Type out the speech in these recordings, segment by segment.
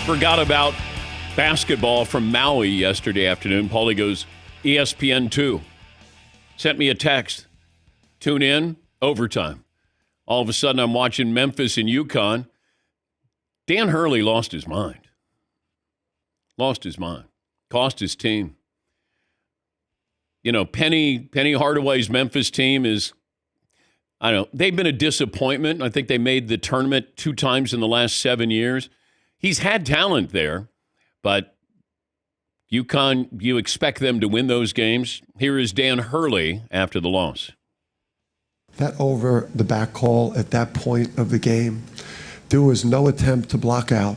Forgot about basketball from Maui yesterday afternoon. Paulie goes, ESPN2. Sent me a text. Tune in, overtime. All of a sudden, I'm watching Memphis and UConn. Dan Hurley lost his mind. Lost his mind. Cost his team. You know, Penny Hardaway's Memphis team is, I don't know, they've been a disappointment. I think they made the tournament 2 times in the last 7 years. He's had talent there, but UConn, you expect them to win those games. Here is Dan Hurley after the loss. That over the back call at that point of the game, there was no attempt to block out.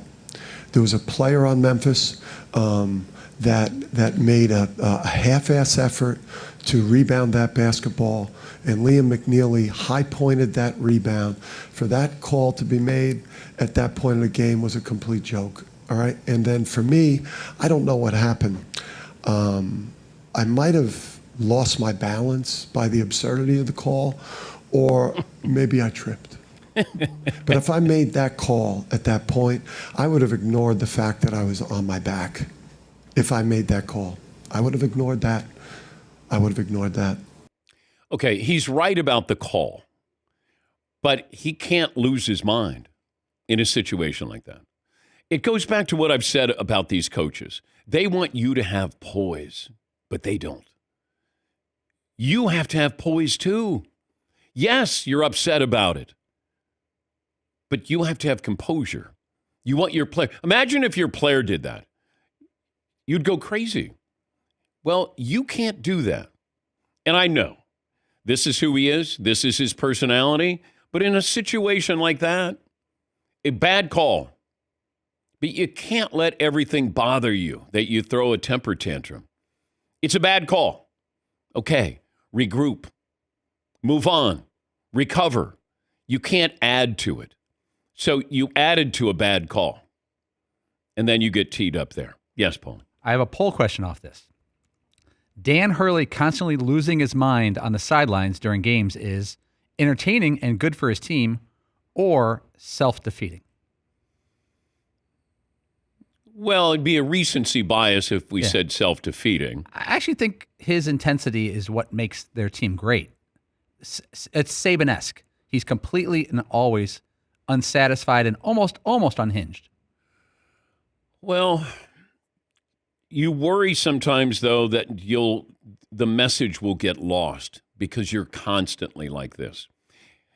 There was a player on Memphis that made a half-ass effort to rebound that basketball, and Liam McNeely high-pointed that rebound. For that call to be made at that point of the game was a complete joke, all right? And then for me, I don't know what happened. I might have lost my balance by the absurdity of the call, or maybe I tripped. But if I made that call at that point, I would have ignored the fact that I was on my back. If I made that call, I would have ignored that. Okay, he's right about the call, but he can't lose his mind in a situation like that. It goes back to what I've said about these coaches. They want you to have poise, but they don't. You have to have poise too. Yes, you're upset about it, but you have to have composure. You want your player. Imagine if your player did that. You'd go crazy. Well, you can't do that. And I know this is who he is. This is his personality. But in a situation like that, a bad call. But you can't let everything bother you that you throw a temper tantrum. It's a bad call. Okay, regroup. Move on. Recover. You can't add to it. So you added to a bad call. And then you get teed up there. Yes, Paul. I have a poll question off this. Dan Hurley constantly losing his mind on the sidelines during games is entertaining and good for his team or self-defeating? Well, it'd be a recency bias if we said self-defeating. I actually think his intensity is what makes their team great. It's Saban-esque. He's completely and always unsatisfied and almost unhinged. Well, you worry sometimes, though, that the message will get lost because you're constantly like this.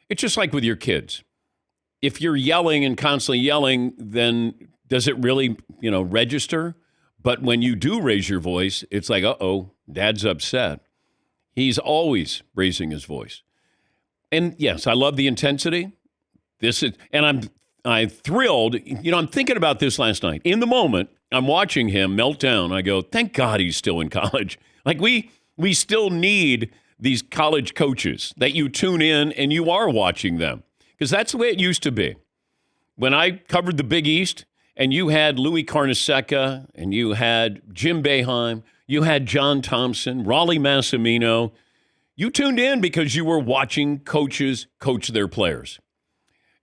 It's just like with your kids. If you're yelling and constantly yelling, then does it really, register? But when you do raise your voice, it's like, uh-oh, Dad's upset. He's always raising his voice. And yes, I love the intensity. I'm thrilled. I'm thinking about this last night. In the moment, I'm watching him melt down. I go, thank God he's still in college. Like we still need these college coaches that you tune in and you are watching them. Because that's the way it used to be. When I covered the Big East and you had Louis Carnesecca and you had Jim Boeheim, you had John Thompson, Raleigh Massimino, you tuned in because you were watching coaches coach their players.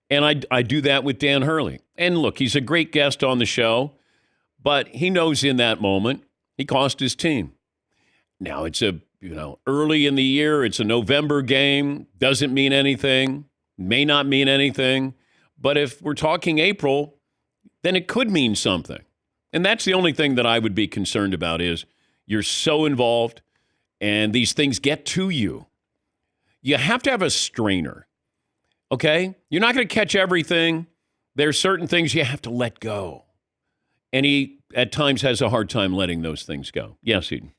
And I do that with Dan Hurley. And look, he's a great guest on the show, but he knows in that moment he cost his team. Now it's early in the year, it's a November game, doesn't mean anything, may not mean anything. But if we're talking April, then it could mean something. And that's the only thing that I would be concerned about is you're so involved and these things get to you. You have to have a strainer. Okay? You're not going to catch everything. There's certain things you have to let go. And he, at times, has a hard time letting those things go. Yes, Eden.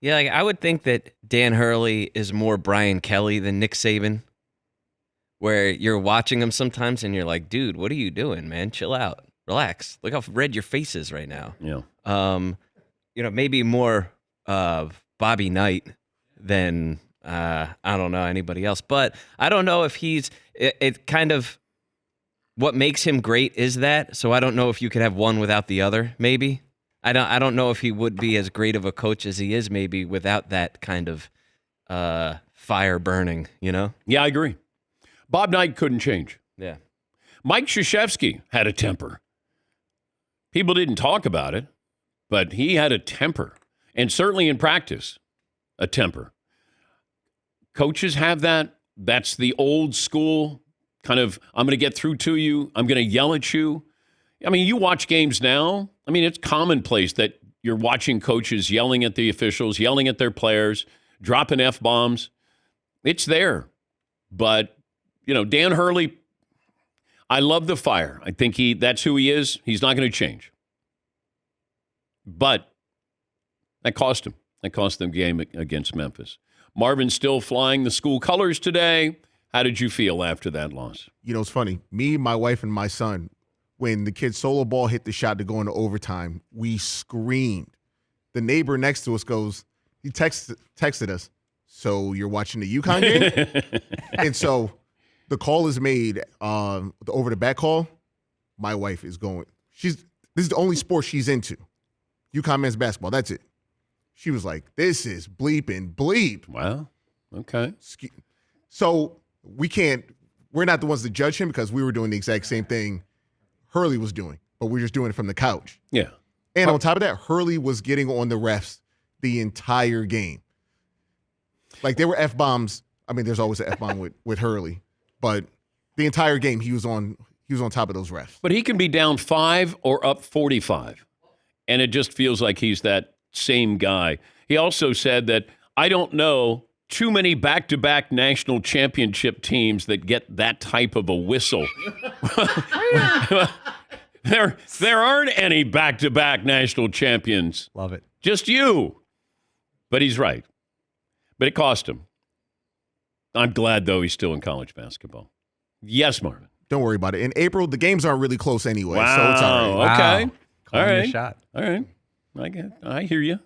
Yeah, I would think that Dan Hurley is more Brian Kelly than Nick Saban, where you're watching him sometimes and you're like, dude, what are you doing, man? Chill out. Relax. Look how red your face is right now. Yeah. Maybe more of Bobby Knight than I don't know anybody else, but I don't know if it kind of what makes him great is that. So I don't know if you could have one without the other. Maybe I don't know if he would be as great of a coach as he is maybe without that kind of fire burning. Yeah, I agree. Bob Knight couldn't change. Yeah, Mike Krzyzewski had a temper. People didn't talk about it, but he had a temper, and certainly in practice, a temper. Coaches have that. That's the old school kind of, I'm going to get through to you. I'm going to yell at you. I mean, you watch games now. I mean, it's commonplace that you're watching coaches yelling at the officials, yelling at their players, dropping F-bombs. It's there. But, Dan Hurley, I love the fire. I think that's who he is. He's not going to change. But that cost him. That cost them game against Memphis. Marvin's still flying the school colors today. How did you feel after that loss? It's funny. Me, my wife, and my son, when the kid's solo ball hit the shot to go into overtime, we screamed. The neighbor next to us he texted us, so you're watching the UConn game? And so the call is made over the back call. My wife is going. This is the only sport she's into. UConn men's basketball. That's it. She was like, this is bleeping bleep. Wow. Okay. So we're not the ones to judge him because we were doing the exact same thing Hurley was doing, but we're just doing it from the couch. Yeah. And on top of that, Hurley was getting on the refs the entire game. Like there were F-bombs. I mean, there's always an F-bomb with Hurley, but the entire game he was on top of those refs. But he can be down 5 or up 45, and it just feels like he's that same guy. He also said that, I don't know too many back-to-back national championship teams that get that type of a whistle. There aren't any back-to-back national champions. Love it. Just you. But he's right. But it cost him. I'm glad, though, he's still in college basketball. Yes, Marvin. Don't worry about it. In April, the games aren't really close anyway, Wow. so it's all right. Okay. Wow. Calling your shot. All right. I hear you.